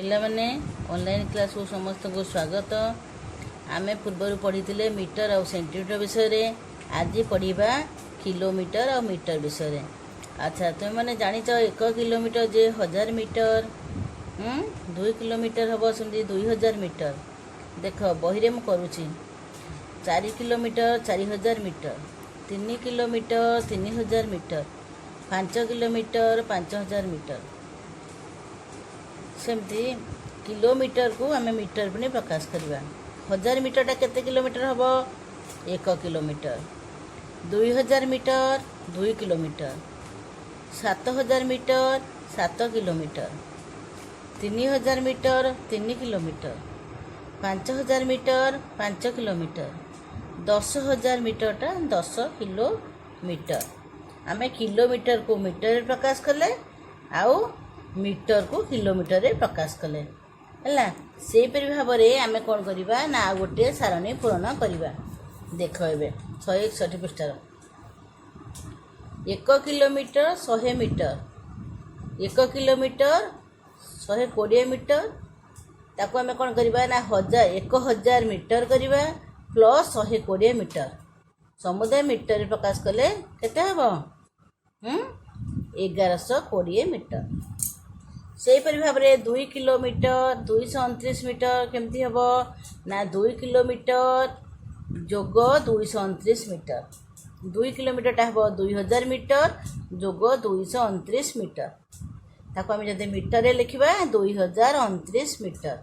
पिलामाने online class को समस्त को स्वागत। आमे पूर्व पढ़ी मीटर और सेंटीमीटर विषय आज पढ़ा किलोमीटर और मीटर विषय। अच्छा तुम मैंने जाच 1 किलोमीटर जे 1000 मीटर, 2 किलोमीटर हम सेमती 2000 मीटर। देख बही में करुँची 4 kilometre 4000 metre, 3 kilometre 3000 metre, 5 kilometre 5000 metre. सेमती किलोमीटर को आम मीटर भी प्रकाश करवा। 1000 मीटरटा केते किलोमीटर हम 1 kilometre, 2000 metre 2 kilometre, 7000 metre 7 kilometre, 3000 metre 3 kilometre, 5000 metre 5 kilometre, 10000 मीटरटा 10 किलोमीटर। आम किलोमीटर को मीटर प्रकाश कले आउ मीटर को किलोमीटर रे प्रकाश कले है। से भाव में आम कौन करवा ना गोटे सारणी पूरण करवा। देख ए 161 पृष्ठार 1 किलोमीटर 100 मीटर, 1 किलोमीटर 120 मीटर। ताको आम कौन करवा ना 1000 मीटर करवा प्लस 120 मीटर। समुदाय मीटर प्रकाश कले केते हम 1120 मीटर। से भाव में 2 किलोमीटर 229 मीटर केमती हम ना 2 किलोमीटर जोग 229 मीटर। 2 किलोमीटर हम 2000 मीटर जोग 229 मीटर। ताको आम जब मीटर लिखा 2029 मीटर।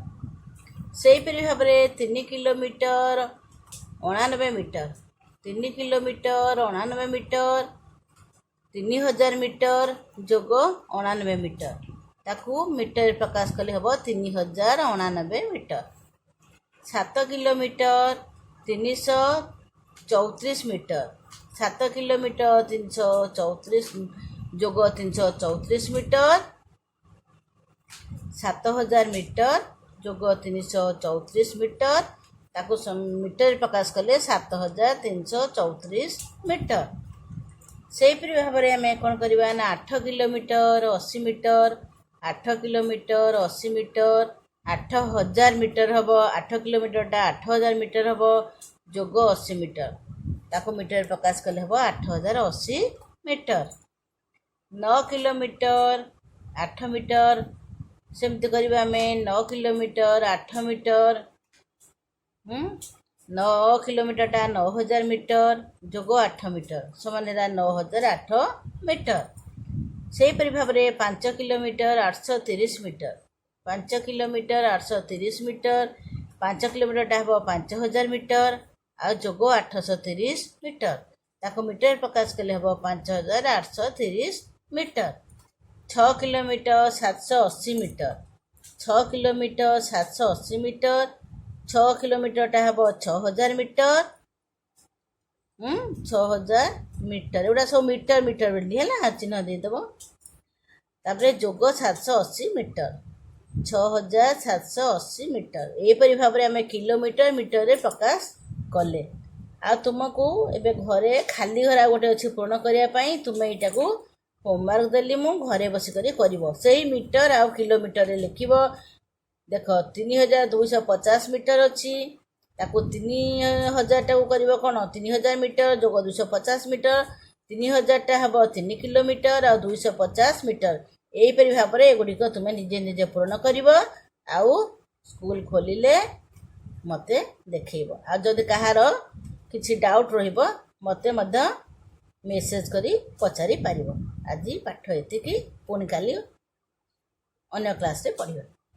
से भाव में 3 kilometre 99 metre, 3 kilometre 99 metre, 3000 metre जोग 99 मीटर। ताकू मीटर प्रकाश कले हम 3099 मीटर। 7 किलोमीटर 334 मीटर, 7 किलोमीटर 334 जोग 334 मीटर, 7000 मीटर जोग 334 मीटर। ताकू मीटर प्रकाश कले 7334 मीटर। से भाव में आम कौन करवा ना 8 kilometre 80 metre, 8 kilometre 80 metre, 8000 metre हम 8 किलोमीटरटा 8000 मीटर हम जोग 80 मीटर। ताको मीटर प्रकाश कले हम 8080 मीटर। 9 किलोमीटर 8 मीटर सेमती करवा आम 9 किलोमीटर 8 मीटर, 9 किलोमीटरटा 9000 मीटर जोग 8 मीटर समान 9008 मीटर। से भाव में 5 kilometre 830 metre, 5 kilometre 830 metre, 5 kilometre हम 5000 मीटर आ जोग 830 मीटर। ताको मीटर प्रकाश कले हम 5830 metre. 6 kilometre 780 metre, 6 kilometre 780 metre, 6 kilometre हम 6000 मीटर, 6000 मीटर एगुड़ा सब मीटर मीटर है चिन्ह देदेव। तापर जोग 780 मीटर, 6780 मीटर। यहपरी भाव में आम किलोमीटर मीटर रे प्रकाश कले। आ तुमको एबे घरे खाली घर गोटे अच्छी पूर्ण करने तुम यहाँ को होमवर्क देली मु घरे बसिक कर मीटर आ किलोमीटर लिख। देख 3250 मीटर अच्छी ताकू 3000 टाक कर कौन 3000 मीटर जोग 250 मीटर, 3000 टा हम 3 किलोमीटर आ 250 मीटर। यहीपरी भाव में एगुड़िक तुम निजे निजे पूरण कर स्कूल खोलिले मते देखब। आदि कहार किसी डाउट रते मेसेज करी पचारि पार। आज पाठ एति पुणी काली अन्य क्लास रे पढ़िबा।